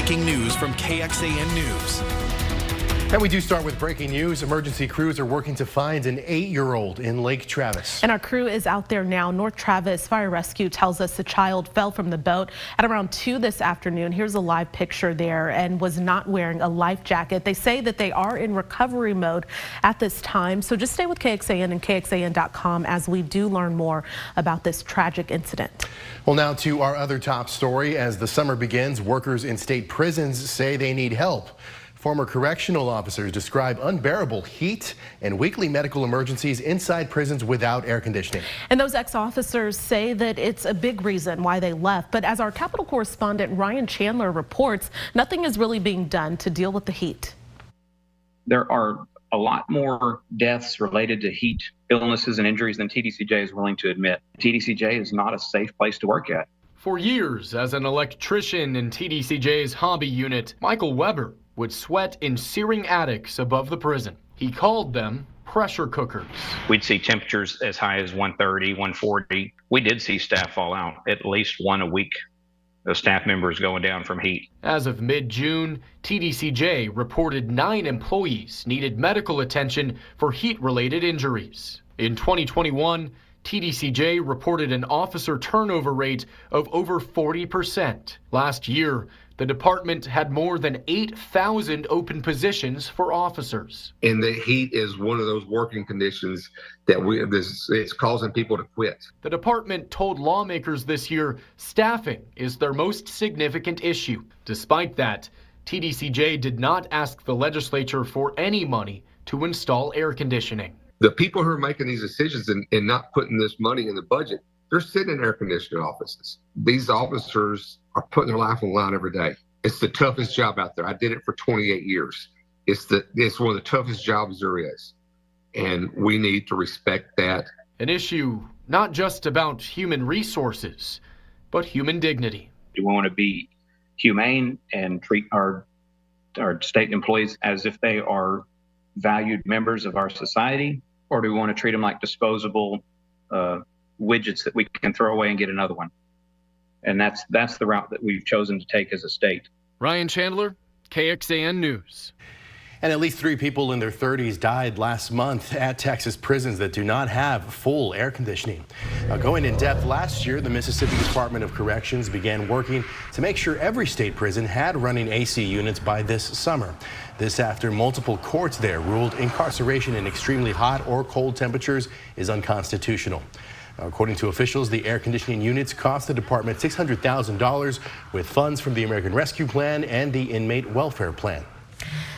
breaking news from KXAN News. And we do start with breaking news. Emergency crews are working to find an 8-year-old in Lake Travis. And our crew is out there now. North Travis Fire Rescue tells us the child fell from the boat at around 2 this afternoon. Here's a live picture there and was not wearing a life jacket. They say that they are in recovery mode at this time. So just stay with KXAN and KXAN.com as we do learn more about this tragic incident. Well, now to our other top story. As the summer begins, workers in state prisons say they need help. Former correctional officers describe unbearable heat and weekly medical emergencies inside prisons without air conditioning. And those ex-officers say that it's a big reason why they left. But as our Capitol correspondent Ryan Chandler reports, nothing is really being done to deal with the heat. There are a lot more deaths related to heat illnesses and injuries than TDCJ is willing to admit. TDCJ is not a safe place to work at. For years, as an electrician in TDCJ's hobby unit, Michael Weber would sweat in searing attics above the prison. He called them pressure cookers. We'd see temperatures as high as 130, 140. We did see staff fall out, at least one a week. The staff members going down from heat. As of mid-June, TDCJ reported 9 employees needed medical attention for heat-related injuries. In 2021, TDCJ reported an officer turnover rate of over 40%. Last year, the department had more than 8,000 open positions for officers. And the heat is one of those working conditions that it's causing people to quit. The department told lawmakers this year staffing is their most significant issue. Despite that, TDCJ did not ask the legislature for any money to install air conditioning. The people who are making these decisions and not putting this money in the budget, they're sitting in air conditioning offices. These officers are putting their life on the line every day. It's the toughest job out there. I did it for 28 years. It's one of the toughest jobs there is. And we need to respect that. An issue not just about human resources, but human dignity. Do we want to be humane and treat our state employees as if they are valued members of our society? Or do we want to treat them like disposable widgets that we can throw away and get another one? And that's the route that we've chosen to take as a state. Ryan Chandler, KXAN News. And at least 3 people in their 30s died last month at Texas prisons that do not have full air conditioning. Now, going in depth, last year, the Mississippi Department of Corrections began working to make sure every state prison had running AC units by this summer. This after multiple courts there ruled incarceration in extremely hot or cold temperatures is unconstitutional. Now, according to officials, the air conditioning units cost the department $600,000 with funds from the American Rescue Plan and the Inmate Welfare Plan.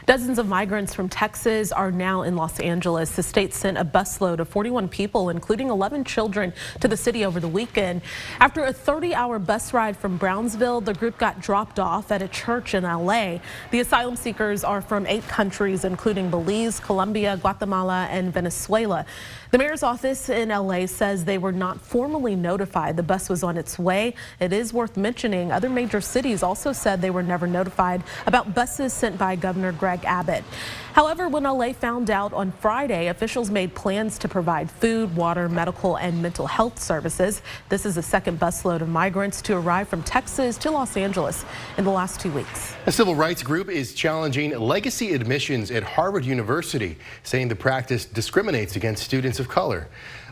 Dozens of migrants from Texas are now in Los Angeles. The state sent a busload of 41 people, including 11 children, to the city over the weekend. After a 30-hour bus ride from Brownsville, the group got dropped off at a church in LA. The asylum seekers are from 8 countries, including Belize, Colombia, Guatemala, and Venezuela. The mayor's office in LA says they were not formally notified the bus was on its way. It is worth mentioning other major cities also said they were never notified about buses sent by Governor Greg Abbott. However, when LA found out on Friday, officials made plans to provide food, water, medical, and mental health services. This is the second busload of migrants to arrive from Texas to Los Angeles in the last 2 weeks. A civil rights group is challenging legacy admissions at Harvard University, saying the practice discriminates against students of color.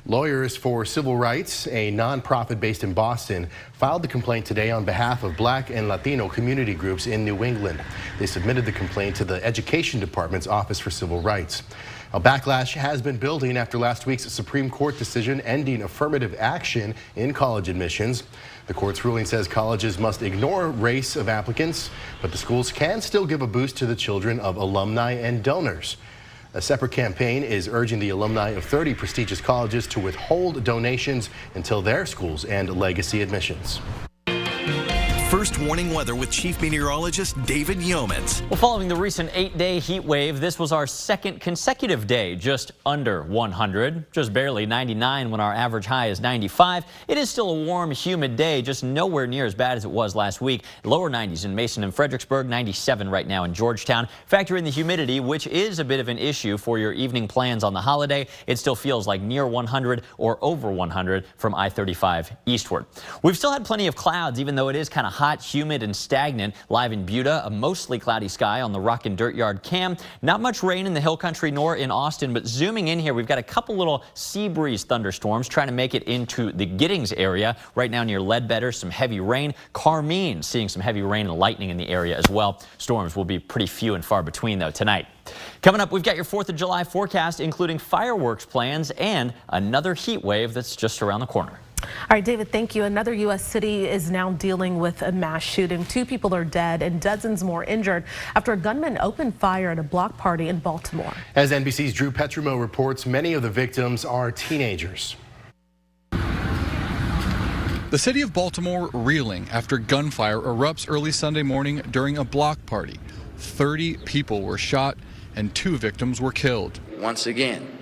Lawyers for Civil Rights, a nonprofit based in Boston, filed the complaint today on behalf of Black and Latino community groups in New England. They submitted the complaint to the Education Department's Office for Civil Rights. A backlash has been building after last week's Supreme Court decision ending affirmative action in college admissions. The court's ruling says colleges must ignore race of applicants, but the schools can still give a boost to the children of alumni and donors. A separate campaign is urging the alumni of 30 prestigious colleges to withhold donations until their schools end legacy admissions. First warning weather with Chief Meteorologist David Yeomans. Well, following the recent 8-day heat wave, this was our second consecutive day just under 100, just barely 99 when our average high is 95. It is still a warm, humid day, just nowhere near as bad as it was last week. Lower 90s in Mason and Fredericksburg, 97 right now in Georgetown. Factor in the humidity, which is a bit of an issue for your evening plans on the holiday. It still feels like near 100 or over 100 from I-35 eastward. We've still had plenty of clouds, even though it is kind of hot hot, humid, and stagnant. Live in Buda, a mostly cloudy sky on the Rock and Dirt Yard cam. Not much rain in the Hill Country nor in Austin, but zooming in here, we've got a couple little sea breeze thunderstorms trying to make it into the Giddings area. Right now near Ledbetter, some heavy rain. Carmine seeing some heavy rain and lightning in the area as well. Storms will be pretty few and far between, though, tonight. Coming up, we've got your 4th of July forecast, including fireworks plans and another heat wave that's just around the corner. All right, David, thank you. Another U.S. city is now dealing with a mass shooting. 2 people are dead and dozens more injured after a gunman opened fire at a block party in Baltimore. As NBC's Drew Petromo reports, many of the victims are teenagers. The city of Baltimore reeling after gunfire erupts early Sunday morning during a block party. 30 people were shot and 2 victims were killed. Once again,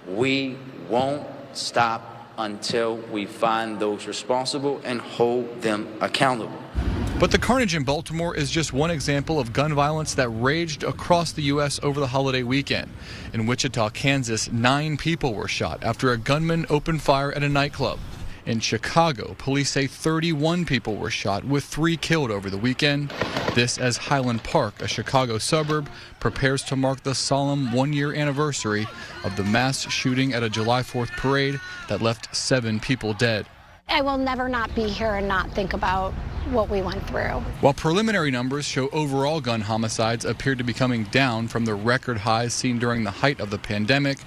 we won't stop until we find those responsible and hold them accountable. But the carnage in Baltimore is just one example of gun violence that raged across the U.S. over the holiday weekend. In Wichita, Kansas, 9 people were shot after a gunman opened fire at a nightclub. In Chicago, police say 31 people were shot, with 3 killed over the weekend. This as Highland Park, a Chicago suburb, prepares to mark the solemn 1-year anniversary of the mass shooting at a July 4th parade that left 7 people dead. I will never not be here and not think about what we went through. While preliminary numbers show overall gun homicides appear to be coming down from the record highs seen during the height of the pandemic,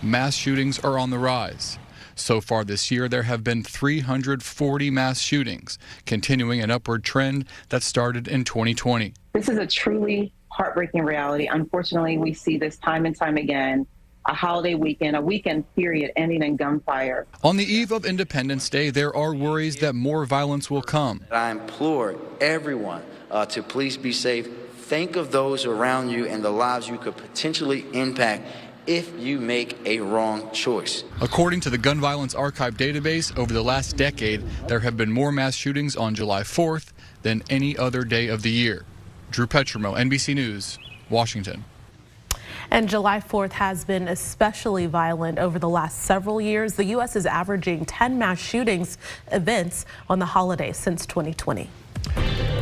mass shootings are on the rise. So far this year, there have been 340 mass shootings, continuing an upward trend that started in 2020. This is a truly heartbreaking reality. Unfortunately, we see this time and time again. A holiday weekend, a weekend period ending in gunfire. On the eve of Independence Day, there are worries that more violence will come. I implore everyone to please be safe. Think of those around you and the lives you could potentially impact if you make a wrong choice. According to the Gun Violence Archive database, over the last decade, there have been more mass shootings on July 4th than any other day of the year. Drew Petromo, NBC News, Washington. And July 4th has been especially violent over the last several years. The U.S. is averaging 10 mass shootings events on the holiday since 2020.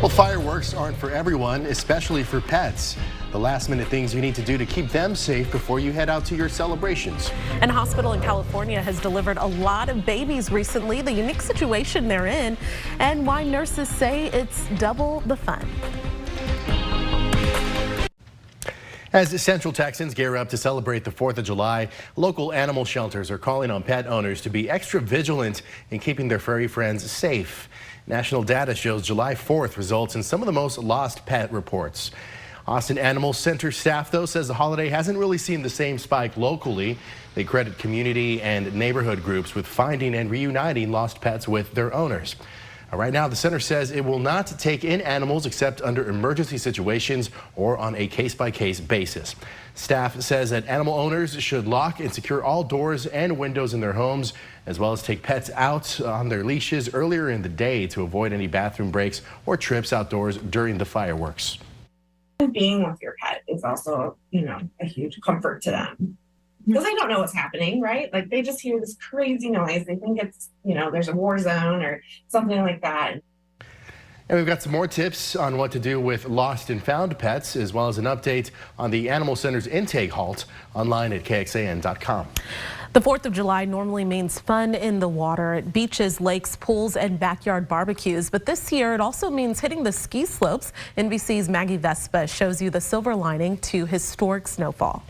Well, fireworks aren't for everyone, especially for pets. The last-minute things you need to do to keep them safe before you head out to your celebrations. And a hospital in California has delivered a lot of babies recently, the unique situation they're in, and why nurses say it's double the fun. As Central Texans gear up to celebrate the 4th of July, local animal shelters are calling on pet owners to be extra vigilant in keeping their furry friends safe. National data shows July 4th results in some of the most lost pet reports. Austin Animal Center staff, though, says the holiday hasn't really seen the same spike locally. They credit community and neighborhood groups with finding and reuniting lost pets with their owners. Right now, the center says it will not take in animals except under emergency situations or on a case-by-case basis. Staff says that animal owners should lock and secure all doors and windows in their homes, as well as take pets out on their leashes earlier in the day to avoid any bathroom breaks or trips outdoors during the fireworks. Being with your pet is also, a huge comfort to them. Because they don't know what's happening, right? Like they just hear this crazy noise. They think it's, there's a war zone or something like that. And we've got some more tips on what to do with lost and found pets, as well as an update on the Animal Center's intake halt online at KXAN.com. The 4th of July normally means fun in the water at beaches, lakes, pools, and backyard barbecues. But this year, it also means hitting the ski slopes. NBC's Maggie Vespa shows you the silver lining to historic snowfall.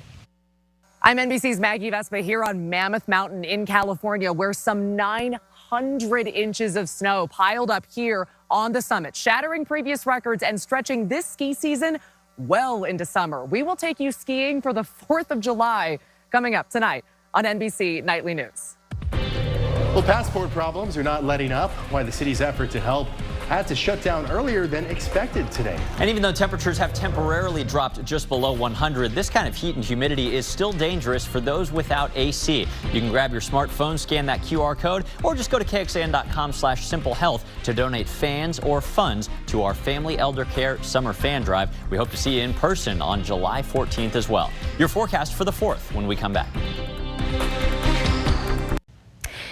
I'm NBC's Maggie Vespa here on Mammoth Mountain in California, where some 900 inches of snow piled up here on the summit, shattering previous records and stretching this ski season well into summer. We will take you skiing for the 4th of July coming up tonight on NBC Nightly News. Well, passport problems are not letting up. Why the city's effort to help had to shut down earlier than expected today. And even though temperatures have temporarily dropped just below 100, this kind of heat and humidity is still dangerous for those without AC. You can grab your smartphone, scan that QR code, or just go to KXAN.com/simplehealth to donate fans or funds to our Family Elder Care Summer Fan Drive. We hope to see you in person on July 14th as well. Your forecast for the 4th when we come back.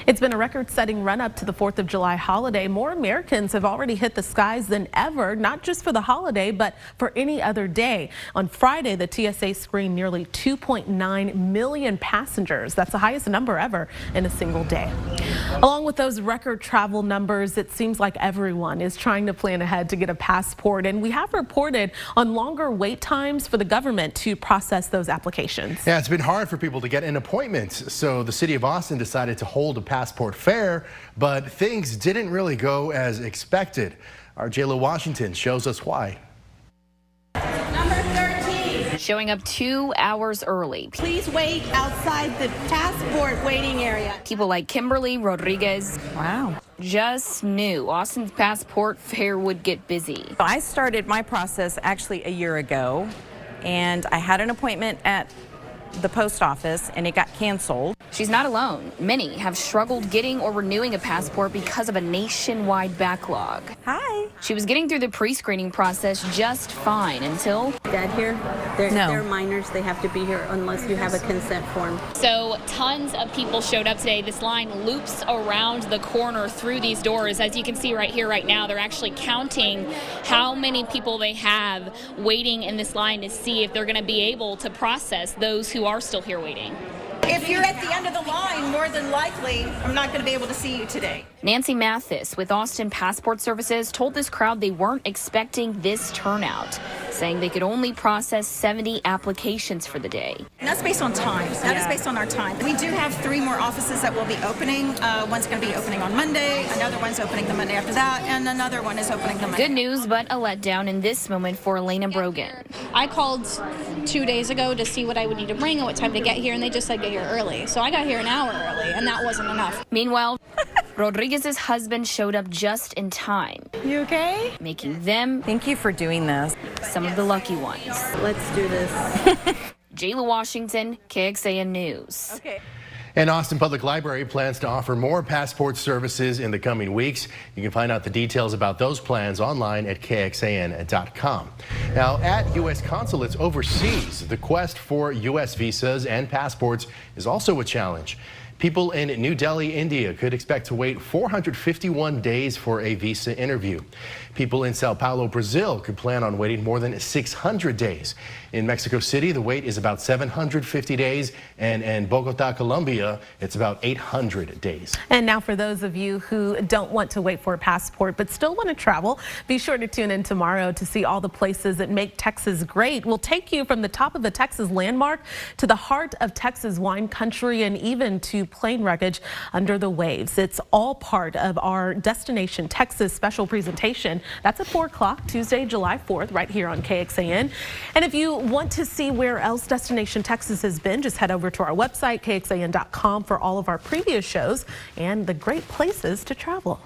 It's been a record-setting run-up to the 4th of July holiday. More Americans have already hit the skies than ever, not just for the holiday, but for any other day. On Friday, the TSA screened nearly 2.9 million passengers. That's the highest number ever in a single day. Along with those record travel numbers, it seems like everyone is trying to plan ahead to get a passport, and we have reported on longer wait times for the government to process those applications. Yeah, it's been hard for people to get an appointment, so the city of Austin decided to hold a passport fair, but things didn't really go as expected. Our J.Lo Washington shows us why. Showing up 2 hours early. Please wait outside the passport waiting area. People like Kimberly Rodriguez. Wow. Just knew Austin's passport fair would get busy. I started my process actually a year ago, and I had an appointment at the post office and it got canceled. She's not alone. Many have struggled getting or renewing a passport because of a nationwide backlog. Hi. She was getting through the pre-screening process just fine until... Dad here? They're No. minors. They have to be here unless you have a consent form. So tons of people showed up today. This line loops around the corner through these doors. As you can see right here, right now, they're actually counting how many people they have waiting in this line to see if they're going to be able to process those who are still here waiting. If you're at the end of the line, more than likely, I'm not going to be able to see you today. Nancy Mathis with Austin Passport Services told this crowd they weren't expecting this turnout, saying they could only process 70 applications for the day. And that's based on time. That is based on our time. We do have 3 more offices that will be opening. One's going to be opening on Monday, another one's opening the Monday after that, and another one is opening the Monday. Good news, but a letdown in this moment for Elena Brogan. I called 2 days ago to see what I would need to bring and what time to get here, and they just said get here early. So I got here an hour early, and that wasn't enough. Meanwhile, Rodriguez's husband showed up just in time. You okay? Making them... Thank you for doing this. Some of the lucky ones. Let's do this. J.Lo Washington, KXAN News. Okay. And Austin Public Library plans to offer more passport services in the coming weeks. You can find out the details about those plans online at KXAN.com. Now, at U.S. consulates overseas, the quest for U.S. visas and passports is also a challenge. People in New Delhi, India could expect to wait 451 days for a visa interview. People in Sao Paulo, Brazil could plan on waiting more than 600 days. In Mexico City, the wait is about 750 days, and in Bogota, Colombia, it's about 800 days. And now for those of you who don't want to wait for a passport but still want to travel, be sure to tune in tomorrow to see all the places that make Texas great. We'll take you from the top of the Texas landmark to the heart of Texas wine country and even to plane wreckage under the waves. It's all part of our Destination Texas special presentation. That's at 4 o'clock Tuesday, July 4th, right here on KXAN. And if you want to see where else Destination Texas has been, just head over to our website, KXAN.com, for all of our previous shows and the great places to travel.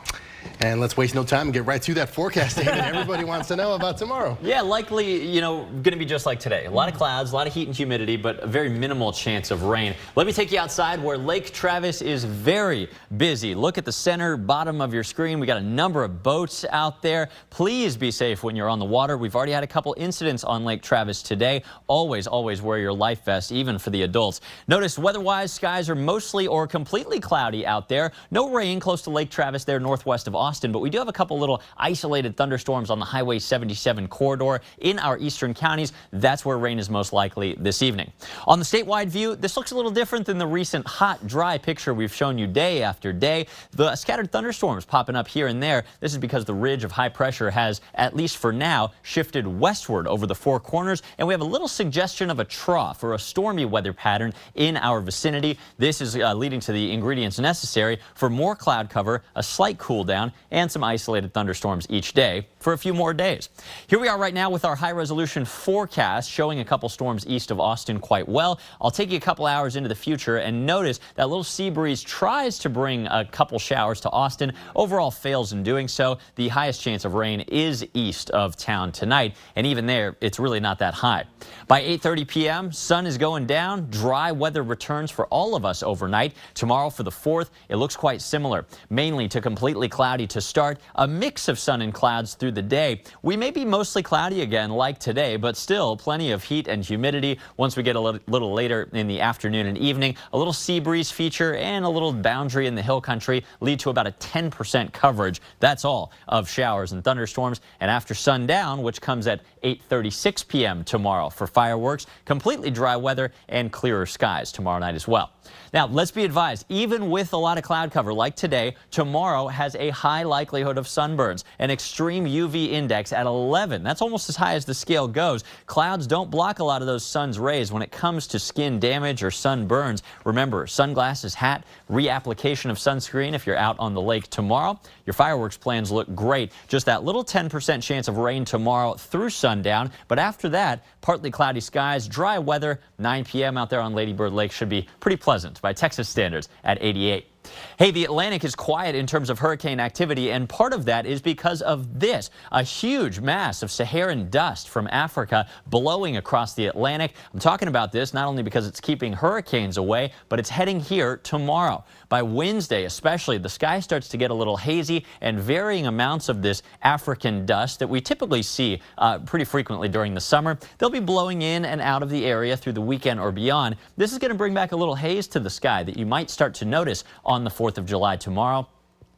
And let's waste no time and get right to that forecast that everybody wants to know about tomorrow. Yeah, likely, going to be just like today. A lot of clouds, a lot of heat and humidity, but a very minimal chance of rain. Let me take you outside where Lake Travis is very busy. Look at the center bottom of your screen. We got a number of boats out there. Please be safe when you're on the water. We've already had a couple incidents on Lake Travis today. Always wear your life vest, even for the adults. Notice weather-wise, skies are mostly or completely cloudy out there. No rain close to Lake Travis there northwest of Austin, but we do have a couple little isolated thunderstorms on the Highway 77 corridor in our eastern counties. That's where rain is most likely this evening. On the statewide view, this looks a little different than the recent hot, dry picture we've shown you day after day. The scattered thunderstorms popping up here and there. This is because the ridge of high pressure has, at least for now, shifted westward over the Four Corners, and we have a little suggestion of a trough or a stormy weather pattern in our vicinity. This is leading to the ingredients necessary for more cloud cover, a slight cool down, and some isolated thunderstorms each day for a few more days. Here we are right now with our high-resolution forecast showing a couple storms east of Austin quite well. I'll take you a couple hours into the future and notice that little sea breeze tries to bring a couple showers to Austin. Overall fails in doing so. The highest chance of rain is east of town tonight, and even there, it's really not that high. By 8:30 p.m., sun is going down. Dry weather returns for all of us overnight. Tomorrow for the 4th, it looks quite similar, mainly to completely cloudy to start. A mix of sun and clouds through the day. We may be mostly cloudy again like today, but still plenty of heat and humidity once we get a little later in the afternoon and evening. A little sea breeze feature and a little boundary in the hill country lead to about a 10% coverage. That's all of showers and thunderstorms. And after sundown, which comes at 8:36 p.m. tomorrow for fireworks, completely dry weather and clearer skies tomorrow night as well. Now, let's be advised, even with a lot of cloud cover like today, tomorrow has a high likelihood of sunburns. An extreme UV index at 11. That's almost as high as the scale goes. Clouds don't block a lot of those sun's rays when it comes to skin damage or sunburns. Remember, sunglasses, hat, reapplication of sunscreen if you're out on the lake tomorrow. Your fireworks plans look great. Just that little 10% chance of rain tomorrow through sundown. But after that, partly cloudy skies, dry weather. 9 p.m. out there on Lady Bird Lake should be pretty pleasant by Texas standards at 88. Hey, the Atlantic is quiet in terms of hurricane activity, and part of that is because of this, a huge mass of Saharan dust from Africa blowing across the Atlantic. I'm talking about this not only because it's keeping hurricanes away, but it's heading here tomorrow. By Wednesday especially, the sky starts to get a little hazy, and varying amounts of this African dust that we typically see pretty frequently during the summer, they'll be blowing in and out of the area through the weekend or beyond. This is going to bring back a little haze to the sky that you might start to notice on the 4th of July tomorrow.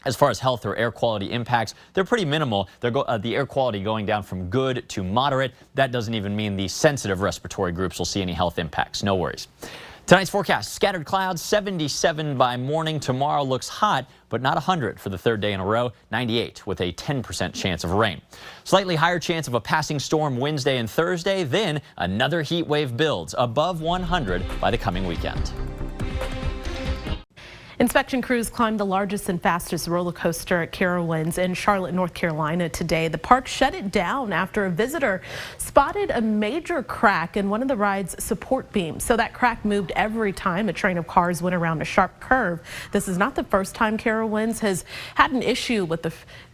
As far as health or air quality impacts, they're pretty minimal. The air quality going down from good to moderate. That doesn't even mean the sensitive respiratory groups will see any health impacts. No worries. Tonight's forecast, scattered clouds, 77 by morning. Tomorrow looks hot, but not 100 for the 3rd day in a row. 98 with a 10% chance of rain. Slightly higher chance of a passing storm Wednesday and Thursday. Then another heat wave builds above 100 by the coming weekend. Inspection crews climbed the largest and fastest roller coaster at Carowinds in Charlotte, North Carolina today. The park shut it down after a visitor spotted a major crack in one of the ride's support beams. So that crack moved every time a train of cars went around a sharp curve. This is not the first time Carowinds has had an issue with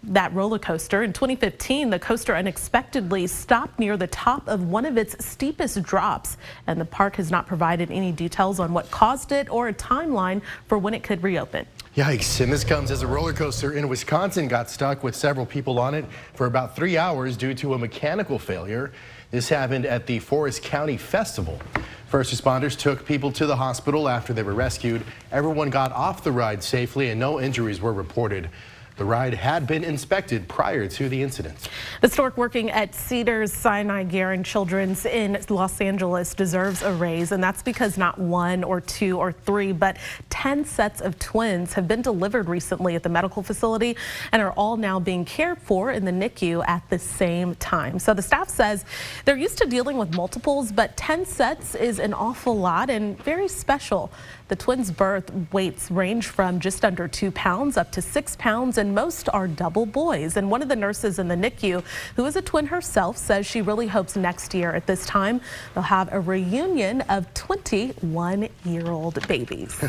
that roller coaster. In 2015, the coaster unexpectedly stopped near the top of one of its steepest drops, and the park has not provided any details on what caused it or a timeline for when it could reopen. Yikes, and this comes as a roller coaster in Wisconsin got stuck with several people on it for about 3 hours due to a mechanical failure. This happened at the Forest County Festival. First responders took people to the hospital after they were rescued. Everyone got off the ride safely and no injuries were reported. The ride had been inspected prior to the incident. The stork working at Cedars Sinai Garing Children's in Los Angeles deserves a raise, and that's because not 1 or 2 or 3, but 10 sets of twins have been delivered recently at the medical facility and are all now being cared for in the NICU at the same time. So the staff says they're used to dealing with multiples, but 10 sets is an awful lot and very special. The twins' birth weights range from just under 2 pounds up to 6 pounds, and most are double boys. And one of the nurses in the NICU, who is a twin herself, says she really hopes next year at this time they'll have a reunion of 21-year-old babies.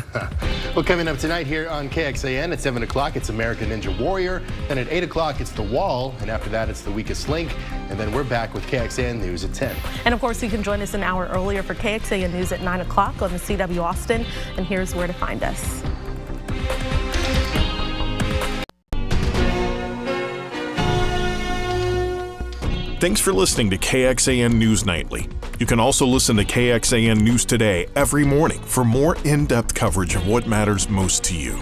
Well, coming up tonight here on KXAN at 7 o'clock, it's American Ninja Warrior. Then at 8 o'clock, it's The Wall. And after that, it's The Weakest Link. And then we're back with KXAN News at 10. And of course, you can join us an hour earlier for KXAN News at 9 o'clock on the CW Austin. And here's where to find us. Thanks for listening to KXAN News Nightly. You can also listen to KXAN News Today every morning for more in-depth coverage of what matters most to you.